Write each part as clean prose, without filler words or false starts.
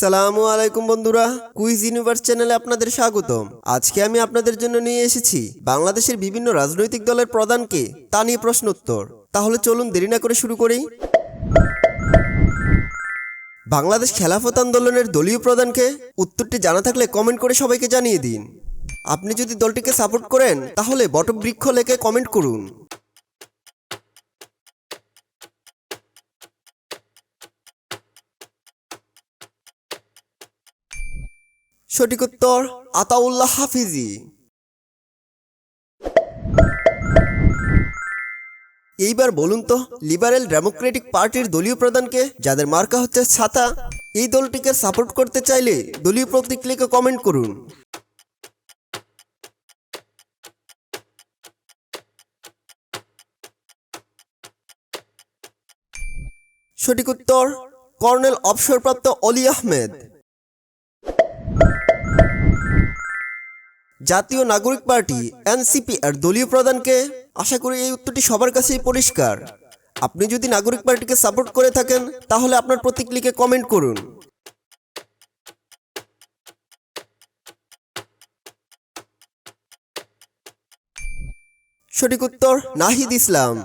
সালামু আলাইকুম বন্ধুরা, কুইজ ইউনিভার্স চ্যানেলে আপনাদের স্বাগতম। আজকে আমি আপনাদের জন্য নিয়ে এসেছি বাংলাদেশের বিভিন্ন রাজনৈতিক দলের প্রধানকে তা নিয়ে প্রশ্ন উত্তর। তাহলে চলুন দেরি না করে শুরু করি। বাংলাদেশ খেলাফত আন্দোলনের দলীয় প্রধানকে? উত্তরটি জানা থাকলে কমেন্ট করে সবাইকে জানিয়ে দিন। আপনি যদি দলটিকে সাপোর্ট করেন তাহলে বটবৃক্ষ লেখে কমেন্ট করুন। সঠিক উত্তর আতাউল্লাহ হাফিজি। এইবার বলুন তো, লিবারেল ডেমোক্রেটিক পার্টির দলীয় প্রধানকে, যাদের মার্কা হচ্ছে ছাতা? এই দলটিকে সাপোর্ট করতে চাইলে দলীয় প্রতীক লিখে কমেন্ট করুন। সঠিক উত্তর কর্নেল অবসরপ্রাপ্ত অলি আহমেদ। জাতীয় নাগরিক পার্টি এনসিপি এর দলীয় প্রধানকে? আশা করি এই উত্তরটি সবার কাছেই পরিষ্কার। আপনি যদি নাগরিক পার্টিকে সাপোর্ট করে থাকেন তাহলে আপনার প্রতীক লিখে কমেন্ট করুন। সঠিক উত্তর নাহিদ ইসলাম।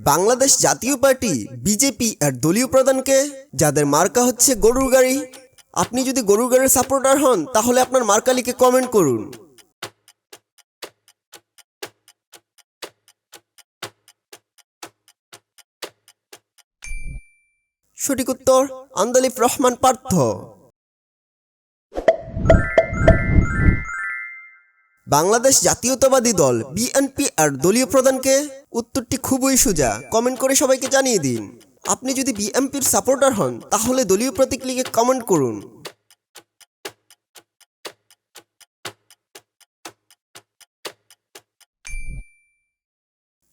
বাংলাদেশ জাতীয় পার্টি বিজেপি এর দলীয় প্রধানকে? যাদের মার্কা হচ্ছে গরুর গাড়ি। আপনি যদি গরুর গাড়ির সাপোর্টার হন তাহলে আপনার মার্কা লিখে কমেন্ট করুন। সঠিক উত্তর আন্দালিব রহমান পার্থ। বাংলাদেশ জাতীয়তাবাদী দল বিএনপি এর দলীয় প্রধানকে? উত্তরটি খুবই সোজা, কমেন্ট করে সবাইকে জানিয়ে দিন। আপনি যদি বিএনপির সাপোর্টার হন তাহলে দলীয় প্রতীক লিখে কমেন্ট করুন।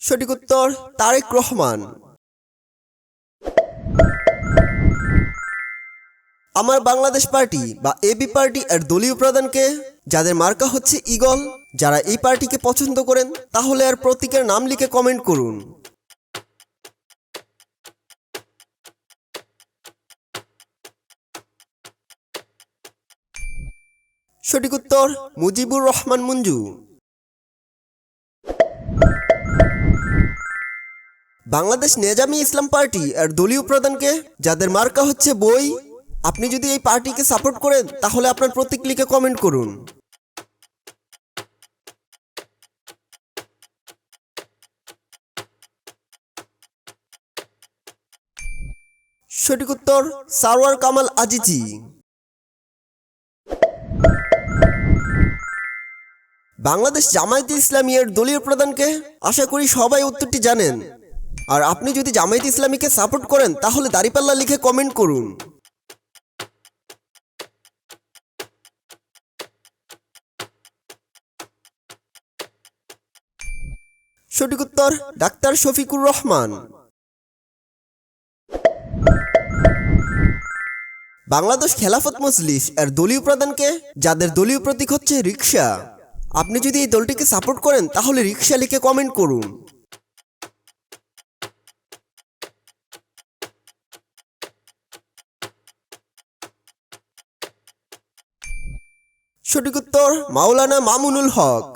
সঠিক উত্তর তারেক রহমান। আমার বাংলাদেশ পার্টি বা এবি পার্টি এর দলীয় প্রধানকে? যাদের মার্কা হচ্ছে ঈগল। যারা এই পার্টিকে পছন্দ করেন তাহলে আর প্রতীকের নাম লিখে কমেন্ট করুন। সঠিক উত্তর মুজিবুর রহমান মঞ্জু। বাংলাদেশ নেজামি ইসলাম পার্টি এর দলীয় প্রধানকে? যাদের মার্কা হচ্ছে বই। আপনি যদি এই পার্টিকে সাপোর্ট করেন তাহলে আপনার প্রতীক লিখে কমেন্ট করুন। সঠিক উত্তর সারওয়ার কামাল আজিজি। বাংলাদেশ জামায়াতে ইসলামী এর দলীয় প্রধানকে? আশা করি সবাই উত্তরটি জানেন। আর আপনি যদি জামায়াতে ইসলামীকে সাপোর্ট করেন তাহলে দাড়িপাল্লা লিখে কমেন্ট করুন। সঠিক উত্তর ডাক্তার শফিকুর রহমান। বাংলাদেশ খেলাফত মজলিস এর দলীয় প্রধানকে? যাদের দলীয় প্রতীক হচ্ছে রিকশা। আপনি যদি এই দলটিকে সাপোর্ট করেন তাহলে রিকশা লিখে কমেন্ট করুন। সঠিক উত্তর মাওলানা মামুনুল হক।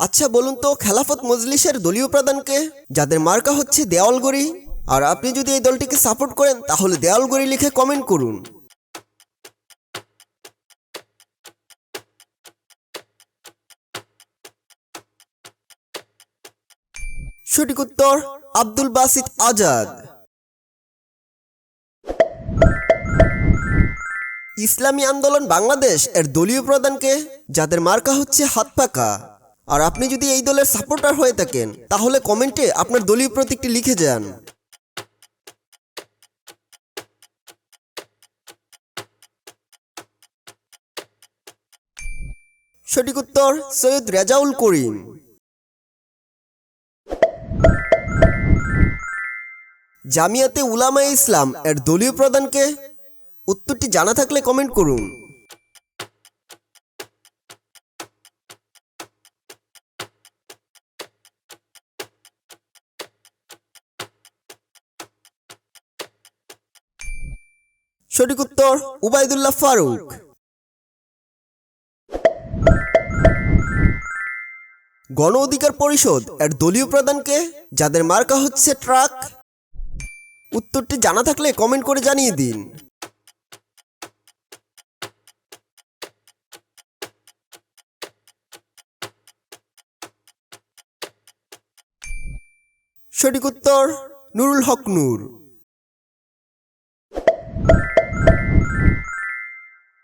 আচ্ছা বলুন তো, খেলাফত মজলিসের দলীয় প্রধানকে? যাদের মার্কা হচ্ছে দেওয়ালগড়ি। আর আপনি যদি এই দলটিকে সাপোর্ট করেন তাহলে দেওয়ালগড়ি লিখে কমেন্ট করুন। সঠিক উত্তর আব্দুল বাসিত আজাদ। ইসলামী আন্দোলন বাংলাদেশ এর দলীয় প্রধানকে? যাদের মার্কা হচ্ছে হাত পাকা। আর আপনি যদি এই দলের সাপোর্টার হয়ে থাকেন তাহলে কমেন্টে আপনার দলীয় প্রতীকটি লিখে যান। সঠিক উত্তর সৈয়দ রেজাউল করিম। জামিয়াতে উলামায়ে ইসলাম এর দলীয় প্রধানকে? উত্তরটি জানা থাকলে কমেন্ট করুন। সঠিক উত্তর উবাইদুল্লাহ ফারুক। গণ অধিকার পরিষদ এর দলীয় প্রধানকে, যাদের মার্কা হচ্ছে ট্রাক? উত্তরটি জানা থাকলে কমেন্ট করে জানিয়ে দিন। সঠিক উত্তর নুরুল হক নূর।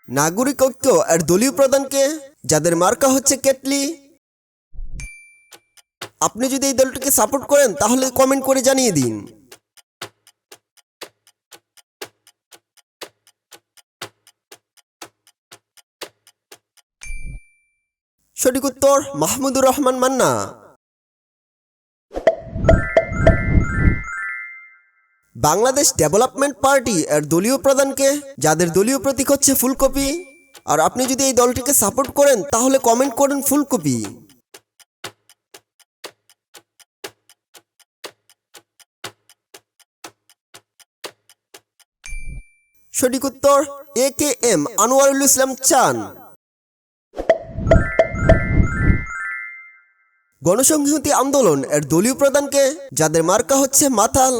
নাগরিক ঐক্য এর দলীয় প্রধানকে, যাদের মার্কা হচ্ছে কেটলি? আপনি যদি এই দলটিকে সাপোর্ট করেন তাহলে কমেন্ট করে জানিয়ে দিন। সঠিক উত্তর মাহমুদুর রহমান মান্না। বাংলাদেশ ডেভেলপমেন্ট পার্টি এর দলীয় প্রধানকে, যাদের দলীয় প্রতীক হচ্ছে ফুলকপি? আর আপনি যদি এই দলটিকে সাপোর্ট করেন তাহলে কমেন্ট করেন ফুলকপি। সঠিক উত্তর AKM আনোয়ারুল ইসলাম চান। গণসংহতি আন্দোলন এর দলীয় প্রধানকে, যাদের মার্কা হচ্ছে মাতাল?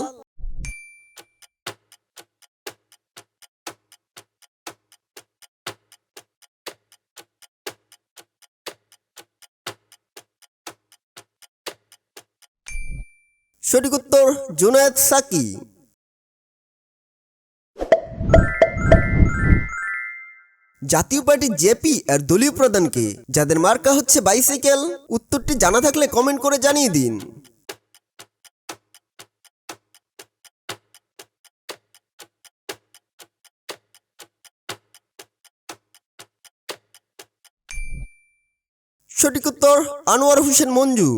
সঠিক উত্তর জুনায়েদ সাকি। জাতীয় পার্টি জেপি এর দলীয় প্রধানকে, যাদের মার্কা হচ্ছে বাইসাইকেল? উত্তরটি জানা থাকলে কমেন্ট করে জানিয়ে দিন। সঠিক উত্তর আনোয়ার হোসেন মঞ্জু।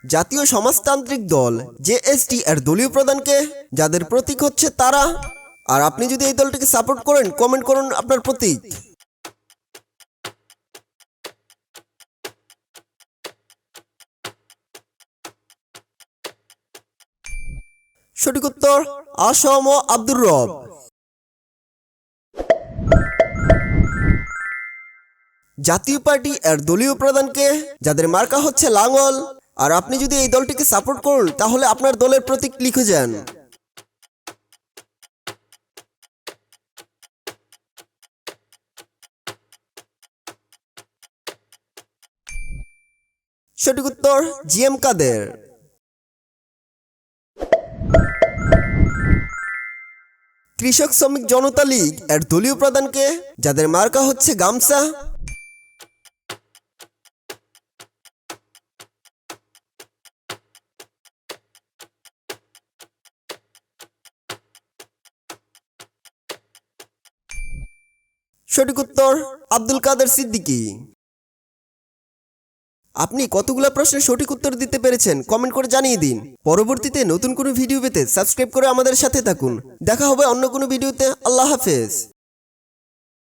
জাতীয় সমাজতান্ত্রিক দল জেএসটি এর দলীয় প্রধানকে, যাদের প্রতীক হচ্ছে তারা? আর আপনি যদি এই দলটিকে সাপোর্ট করেন কমেন্ট করুন আপনার প্রতীক। সঠিক উত্তর আসম আব্দুর রব। জাতীয় পার্টি এর দলীয় প্রধানকে, যাদের মার্কা হচ্ছে লাঙ্গল? আর আপনি যদি এই দলটিকে সাপোর্ট করুন তাহলে আপনার দলের প্রতীক লিখে যান। সঠিক উত্তর জিএম কাদের। কৃষক শ্রমিক জনতা লীগ এর দলীয় প্রধানকে, যাদের মার্কা হচ্ছে গামছা? সঠিক উত্তর আব্দুল কাদের সিদ্দিকী। আপনি কতগুলো প্রশ্নের সঠিক উত্তর দিতে পেরেছেন কমেন্ট করে জানিয়ে দিন। পরবর্তীতে নতুন কোনো ভিডিও পেতে সাবস্ক্রাইব করে আমাদের সাথে থাকুন। দেখা হবে অন্য কোনো ভিডিওতে। আল্লাহ হাফেজ।